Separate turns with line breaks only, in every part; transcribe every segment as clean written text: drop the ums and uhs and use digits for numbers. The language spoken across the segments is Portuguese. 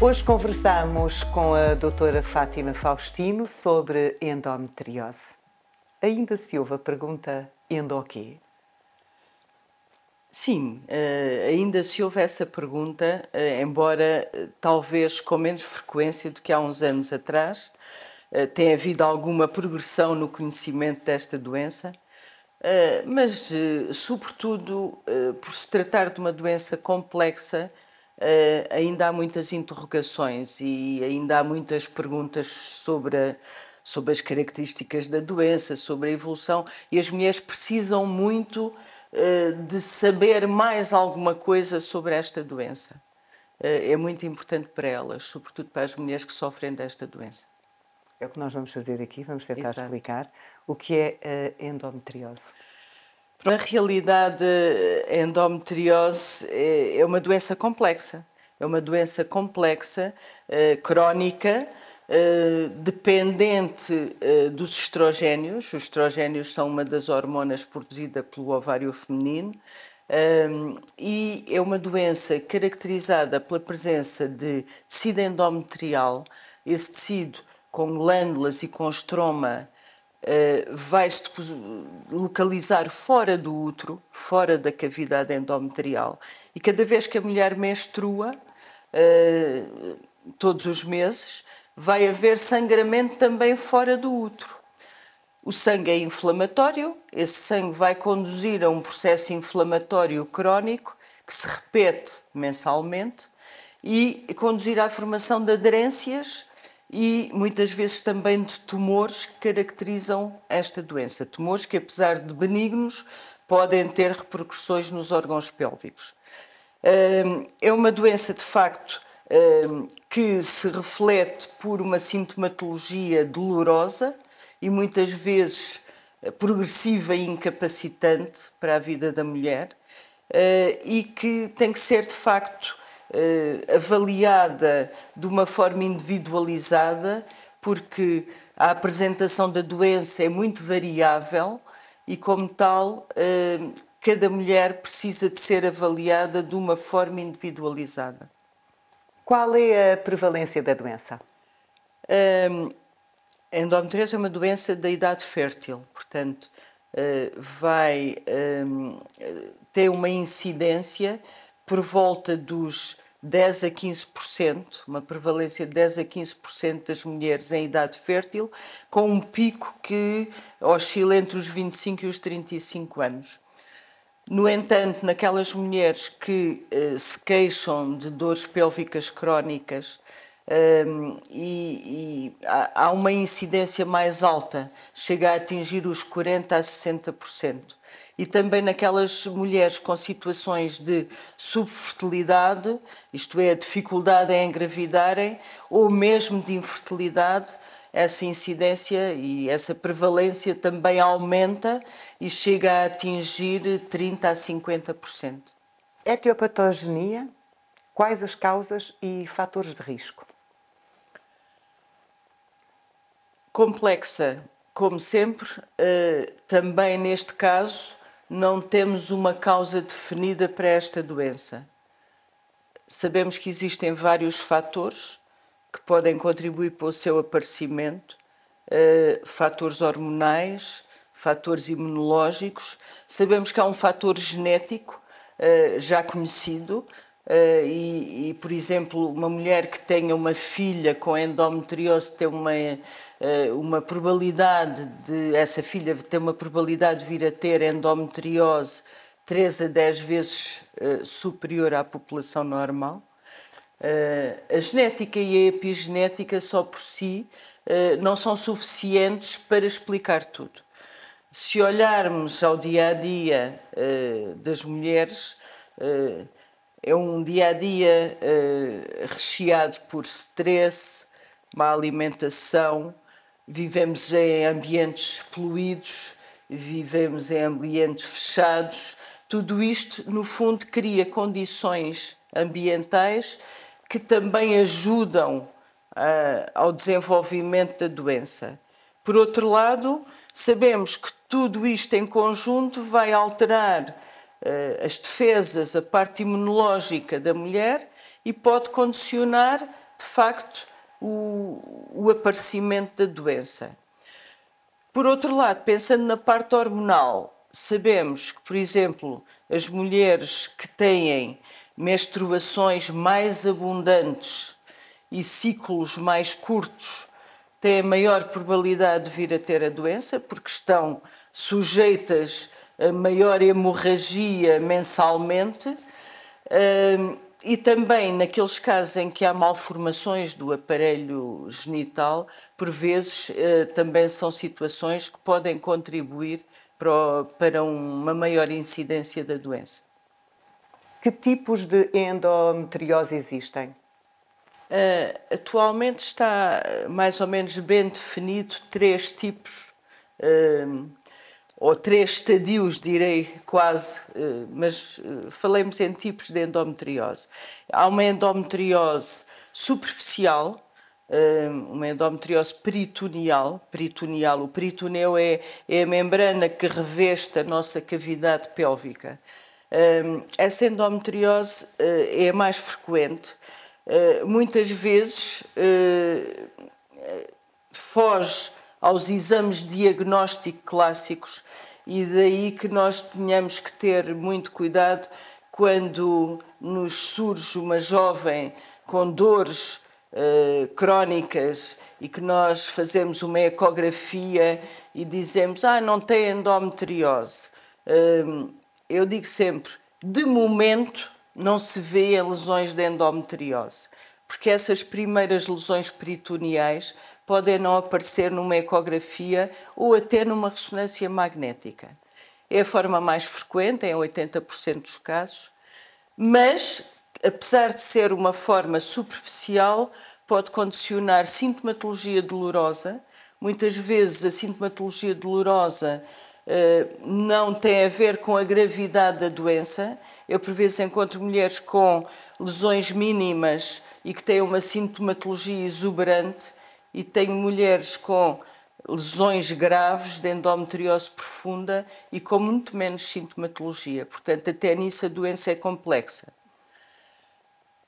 Hoje conversamos com a doutora Fátima Faustino sobre endometriose. Ainda se ouve a pergunta endo o quê?
Sim, ainda se ouve essa pergunta, embora talvez com menos frequência do que há uns anos atrás. Tem havido alguma progressão no conhecimento desta doença, mas sobretudo por se tratar de uma doença complexa, ainda há muitas interrogações e ainda há muitas perguntas sobre as características da doença, sobre a evolução, e as mulheres precisam muito de saber mais alguma coisa sobre esta doença. É muito importante para elas, sobretudo para as mulheres que sofrem desta doença.
É o que nós vamos fazer aqui, vamos tentar
Exato.
explicar o que é a endometriose.
Na realidade, a endometriose é uma doença complexa. É uma doença complexa, crónica, dependente dos estrogénios. Os estrogénios são uma das hormonas produzida pelo ovário feminino, e é uma doença caracterizada pela presença de tecido endometrial. Esse tecido com glândulas e com estroma vai-se localizar fora do útero, fora da cavidade endometrial, e cada vez que a mulher menstrua, todos os meses, vai haver sangramento também fora do útero. O sangue é inflamatório, esse sangue vai conduzir a um processo inflamatório crónico que se repete mensalmente e conduzir à formação de aderências e muitas vezes também de tumores que caracterizam esta doença. Tumores que, apesar de benignos, podem ter repercussões nos órgãos pélvicos. É uma doença, de facto, que se reflete por uma sintomatologia dolorosa e muitas vezes progressiva e incapacitante para a vida da mulher, e que tem que ser, de facto, avaliada de uma forma individualizada, porque a apresentação da doença é muito variável e, como tal, cada mulher precisa de ser avaliada de uma forma individualizada.
Qual é a prevalência da doença?
A endometriose é uma doença da idade fértil, portanto, vai ter uma incidência por volta dos 10 a 15%, uma prevalência de 10 a 15% das mulheres em idade fértil, com um pico que oscila entre os 25 e os 35 anos. No entanto, naquelas mulheres que se queixam de dores pélvicas crónicas, há uma incidência mais alta, chega a atingir os 40% a 60%. E também naquelas mulheres com situações de subfertilidade, isto é, a dificuldade em engravidarem, ou mesmo de infertilidade, essa incidência e essa prevalência também aumenta e chega a atingir 30% a 50%.
Etiopatogenia, quais as causas e fatores de risco?
Complexa, como sempre, também neste caso não temos uma causa definida para esta doença. Sabemos que existem vários fatores que podem contribuir para o seu aparecimento, fatores hormonais, fatores imunológicos. Sabemos que há um fator genético já conhecido, por exemplo, uma mulher que tenha uma filha com endometriose tem uma probabilidade de essa filha ter uma probabilidade de vir a ter endometriose 3 a 10 vezes superior à população normal. A genética e a epigenética só por si não são suficientes para explicar tudo. Se olharmos ao dia-a-dia das mulheres, é um dia-a-dia recheado por stress, má alimentação, vivemos em ambientes poluídos, vivemos em ambientes fechados. Tudo isto, no fundo, cria condições ambientais que também ajudam ao desenvolvimento da doença. Por outro lado, sabemos que tudo isto em conjunto vai alterar as defesas, a parte imunológica da mulher e pode condicionar de facto, o aparecimento da doença. Por outro lado, pensando na parte hormonal, sabemos que, por exemplo, as mulheres que têm menstruações mais abundantes e ciclos mais curtos têm maior probabilidade de vir a ter a doença, porque estão sujeitas a maior hemorragia mensalmente. E também naqueles casos em que há malformações do aparelho genital, por vezes também são situações que podem contribuir para uma maior incidência da doença.
Que tipos de endometriose existem?
Atualmente está mais ou menos bem definido 3 tipos, ou 3 estadios, direi quase, mas falemos em tipos de endometriose. Há uma endometriose superficial, uma endometriose peritoneal. O peritoneu é a membrana que reveste a nossa cavidade pélvica. Essa endometriose é a mais frequente. Muitas vezes foge aos exames de diagnóstico clássicos e daí que nós tenhamos que ter muito cuidado quando nos surge uma jovem com dores crónicas e que nós fazemos uma ecografia e dizemos não tem endometriose. Eu digo sempre, de momento não se vê lesões de endometriose, porque essas primeiras lesões peritoneais podem não aparecer numa ecografia ou até numa ressonância magnética. É a forma mais frequente, em 80% dos casos, mas, apesar de ser uma forma superficial, pode condicionar sintomatologia dolorosa. Muitas vezes a sintomatologia dolorosa não tem a ver com a gravidade da doença. Eu, por vezes, encontro mulheres com lesões mínimas e que têm uma sintomatologia exuberante, e tenho mulheres com lesões graves de endometriose profunda e com muito menos sintomatologia. Portanto, até nisso a doença é complexa.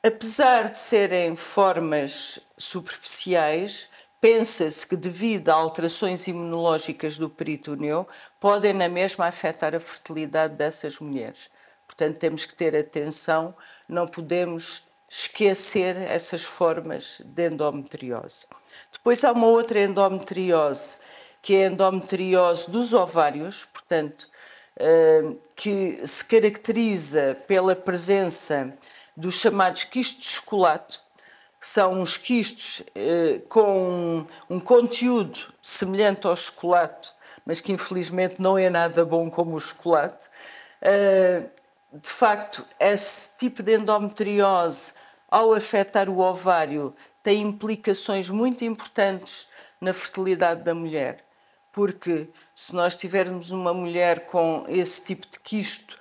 Apesar de serem formas superficiais, pensa-se que, devido a alterações imunológicas do peritoneu, podem na mesma afetar a fertilidade dessas mulheres. Portanto, temos que ter atenção, não podemos esquecer essas formas de endometriose. Depois há uma outra endometriose, que é a endometriose dos ovários, portanto, que se caracteriza pela presença dos chamados quistos de chocolate, que são uns quistos com um conteúdo semelhante ao chocolate, mas que infelizmente não é nada bom como o chocolate. De facto, esse tipo de endometriose, ao afetar o ovário, tem implicações muito importantes na fertilidade da mulher, porque se nós tivermos uma mulher com esse tipo de quisto,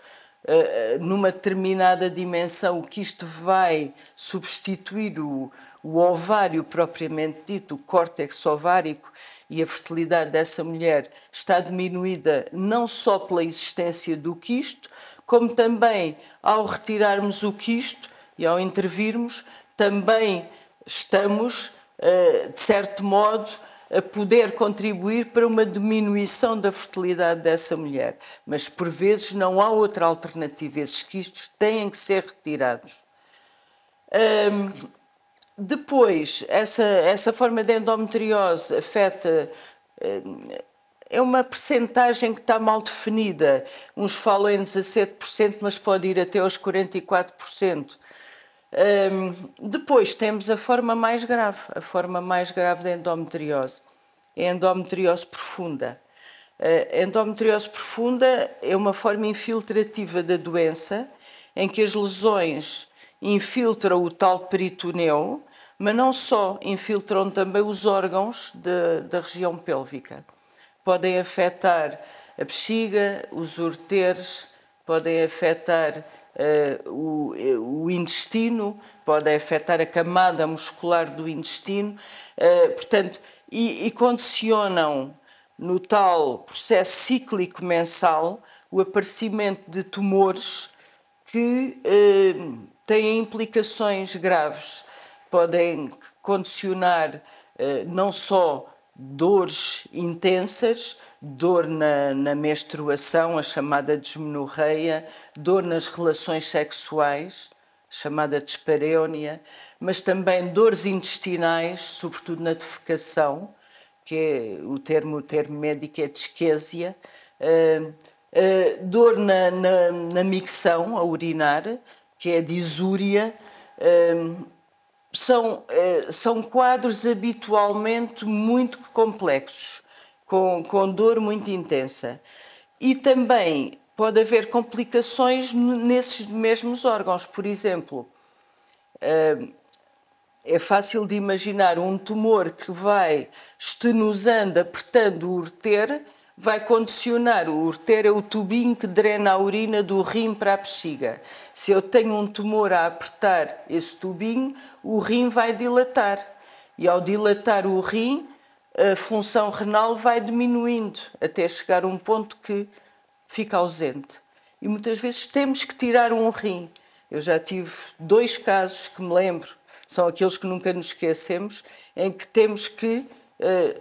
numa determinada dimensão, o quisto vai substituir o ovário propriamente dito, o córtex ovárico, e a fertilidade dessa mulher está diminuída não só pela existência do quisto, como também ao retirarmos o quisto e ao intervirmos, também estamos, de certo modo, a poder contribuir para uma diminuição da fertilidade dessa mulher. Mas, por vezes, não há outra alternativa. Esses quistos têm que ser retirados. Depois, essa forma de endometriose afeta... É uma percentagem que está mal definida. Uns falam em 17%, mas pode ir até aos 44%. Depois temos a forma mais grave da endometriose, é a endometriose profunda. A endometriose profunda é uma forma infiltrativa da doença, em que as lesões infiltram o tal peritoneu, mas não só, infiltram também os órgãos da região pélvica. Podem afetar a bexiga, os ureteres, podem afetar o intestino, pode afetar a camada muscular do intestino, portanto, e condicionam no tal processo cíclico mensal o aparecimento de tumores que têm implicações graves podem condicionar não só dores intensas, dor na menstruação, a chamada dismenorreia, dor nas relações sexuais, chamada dispareónia, mas também dores intestinais, sobretudo na defecação, que é o termo médico é disquésia, dor na micção, a urinar, que é a disúria. São quadros habitualmente muito complexos, com dor muito intensa. E também pode haver complicações nesses mesmos órgãos. Por exemplo, é fácil de imaginar um tumor que vai estenosando, apertando o ureter, vai condicionar. O ureter é o tubinho que drena a urina do rim para a bexiga. Se eu tenho um tumor a apertar esse tubinho, o rim vai dilatar. E ao dilatar o rim, a função renal vai diminuindo até chegar a um ponto que fica ausente. E muitas vezes temos que tirar um rim. Eu já tive 2 casos que me lembro, são aqueles que nunca nos esquecemos, em que temos que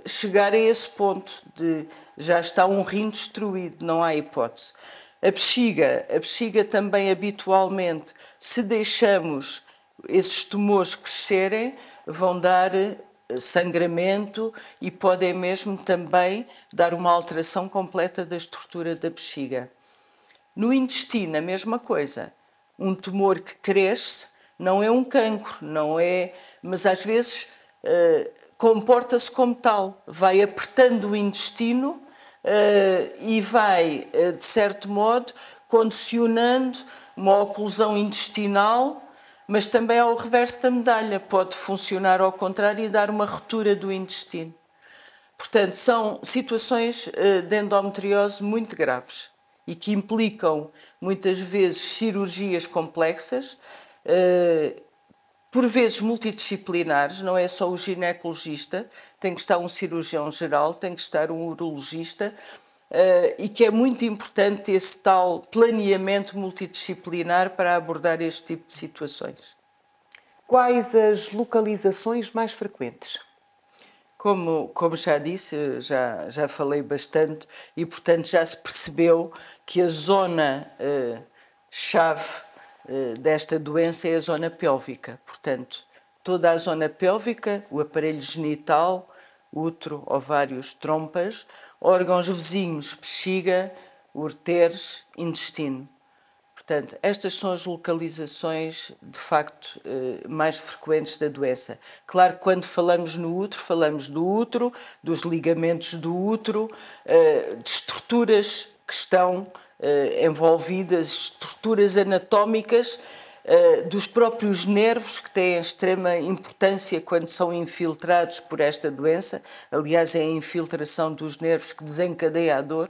chegar a esse ponto de já está um rim destruído, não há hipótese. A bexiga também habitualmente, se deixamos esses tumores crescerem, vão dar sangramento e podem mesmo também dar uma alteração completa da estrutura da bexiga. No intestino, a mesma coisa. Um tumor que cresce não é um cancro, não é, mas às vezes comporta-se como tal, vai apertando o intestino e vai, de certo modo, condicionando uma oclusão intestinal, mas também ao reverso da medalha, pode funcionar ao contrário e dar uma ruptura do intestino. Portanto, são situações de endometriose muito graves e que implicam, muitas vezes, cirurgias complexas, por vezes multidisciplinares, não é só o ginecologista, tem que estar um cirurgião geral, tem que estar um urologista, e que é muito importante esse tal planeamento multidisciplinar para abordar este tipo de situações.
Quais as localizações mais frequentes?
Como já disse, já falei bastante e, portanto, já se percebeu que a zona chave desta doença é a zona pélvica. Portanto, toda a zona pélvica, o aparelho genital, útero, ovários, trompas, órgãos vizinhos, bexiga, ureteres, intestino. Portanto, estas são as localizações, de facto, mais frequentes da doença. Claro que quando falamos no útero, falamos do útero, dos ligamentos do útero, de estruturas que estão envolvidas, estruturas anatómicas, dos próprios nervos, que têm extrema importância quando são infiltrados por esta doença. Aliás, é a infiltração dos nervos que desencadeia a dor.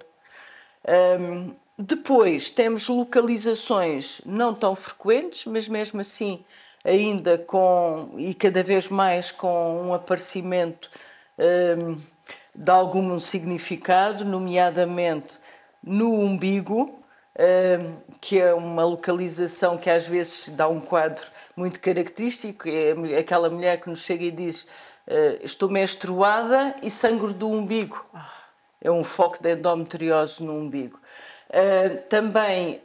Depois temos localizações não tão frequentes, mas mesmo assim ainda e cada vez mais com um aparecimento de algum significado, nomeadamente no umbigo, que é uma localização que às vezes dá um quadro muito característico. É aquela mulher que nos chega e diz: estou menstruada e sangro do umbigo. É um foco de endometriose no umbigo. Também,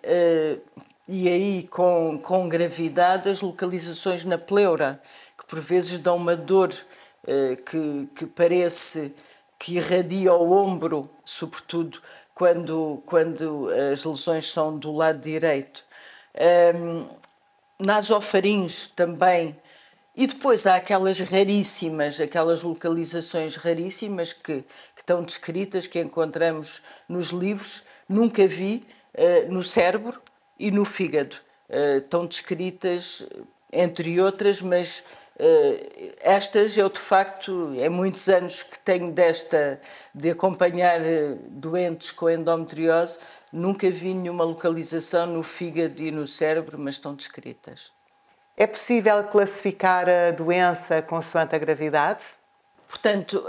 e aí com gravidade, as localizações na pleura, que por vezes dão uma dor que parece que irradia ao ombro, sobretudo quando as lesões são do lado direito. Nasofaringe também. E depois há aquelas localizações raríssimas que estão descritas, que encontramos nos livros, nunca vi, no cérebro e no fígado. Estão descritas, entre outras, mas estas eu, de facto, é muitos anos que tenho de acompanhar doentes com endometriose, nunca vi nenhuma localização no fígado e no cérebro, mas estão descritas.
É possível classificar a doença consoante a gravidade?
Portanto,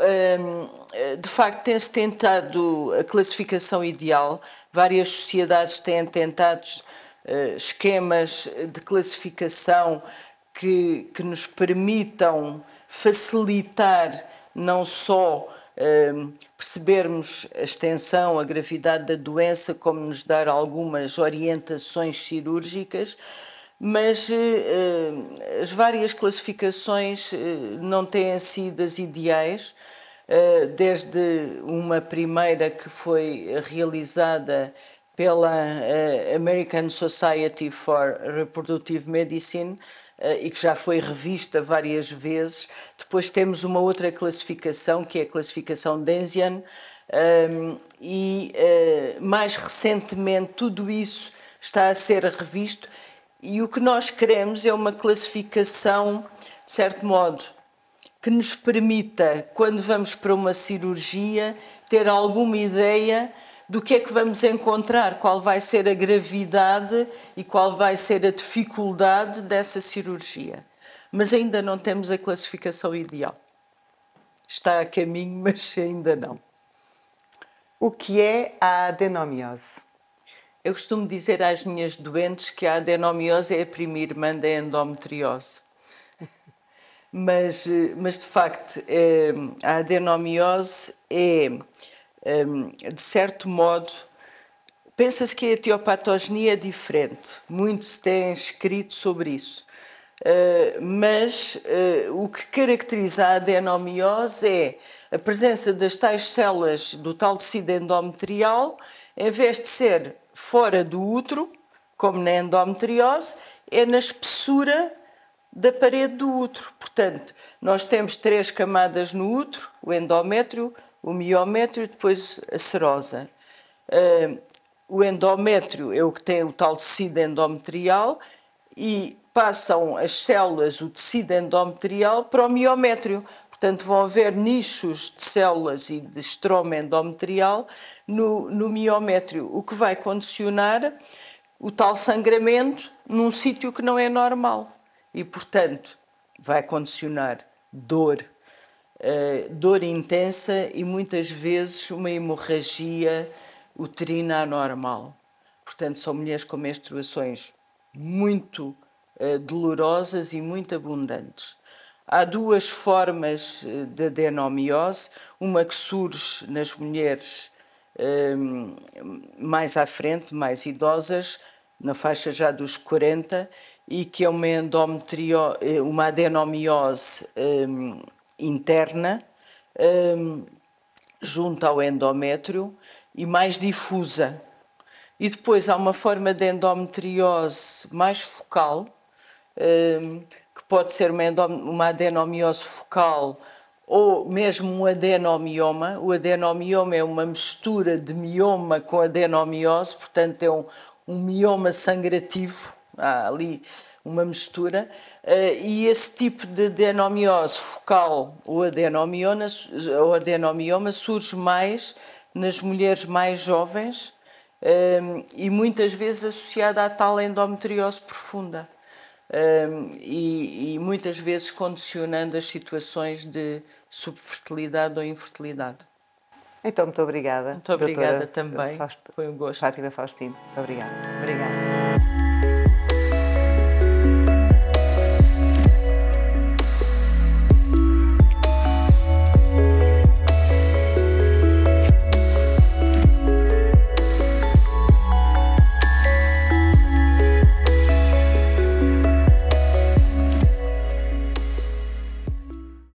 de facto, tem-se tentado a classificação ideal. Várias sociedades têm tentado esquemas de classificação que nos permitam facilitar não só percebermos a extensão, a gravidade da doença, como nos dar algumas orientações cirúrgicas, mas as várias classificações não têm sido as ideais, desde uma primeira que foi realizada pela American Society for Reproductive Medicine e que já foi revista várias vezes. Depois temos uma outra classificação, que é a classificação Denzian, e mais recentemente tudo isso está a ser revisto, e o que nós queremos é uma classificação, de certo modo, que nos permita, quando vamos para uma cirurgia, ter alguma ideia do que é que vamos encontrar, qual vai ser a gravidade e qual vai ser a dificuldade dessa cirurgia. Mas ainda não temos a classificação ideal. Está a caminho, mas ainda não.
O que é a adenomiose?
Eu costumo dizer às minhas doentes que a adenomiose é a prima irmã da endometriose. Mas de facto, a adenomiose é, de certo modo, pensa-se que a etiopatogenia é diferente. Muito se tem escrito sobre isso. Mas o que caracteriza a adenomiose é a presença das tais células do tal tecido endometrial, em vez de ser fora do útero, como na endometriose, é na espessura da parede do útero. Portanto, nós temos 3 camadas no útero: o endométrio, o miométrio e depois a serosa. O endométrio é o que tem o tal tecido endometrial e passam as células, o tecido endometrial, para o miométrio. Portanto, vão haver nichos de células e de estroma endometrial no miométrio, o que vai condicionar o tal sangramento num sítio que não é normal. E, portanto, vai condicionar dor, dor intensa e muitas vezes uma hemorragia uterina anormal. Portanto, são mulheres com menstruações muito dolorosas e muito abundantes. Há 2 formas de adenomiose, uma que surge nas mulheres mais à frente, mais idosas, na faixa já dos 40, e que é uma adenomiose interna, junto ao endométrio e mais difusa. E depois há uma forma de endometriose mais focal, que pode ser uma adenomiose focal ou mesmo um adenomioma. O adenomioma é uma mistura de mioma com adenomiose, portanto é um mioma sangrativo, há ali uma mistura, e esse tipo de adenomiose focal ou adenomioma surge mais nas mulheres mais jovens e muitas vezes associada à tal endometriose profunda. E muitas vezes condicionando as situações de subfertilidade ou infertilidade.
Então, muito obrigada.
Muito obrigada
doutora
também. Foi um gosto.
Fátima Faustino. Muito obrigada.
Obrigada.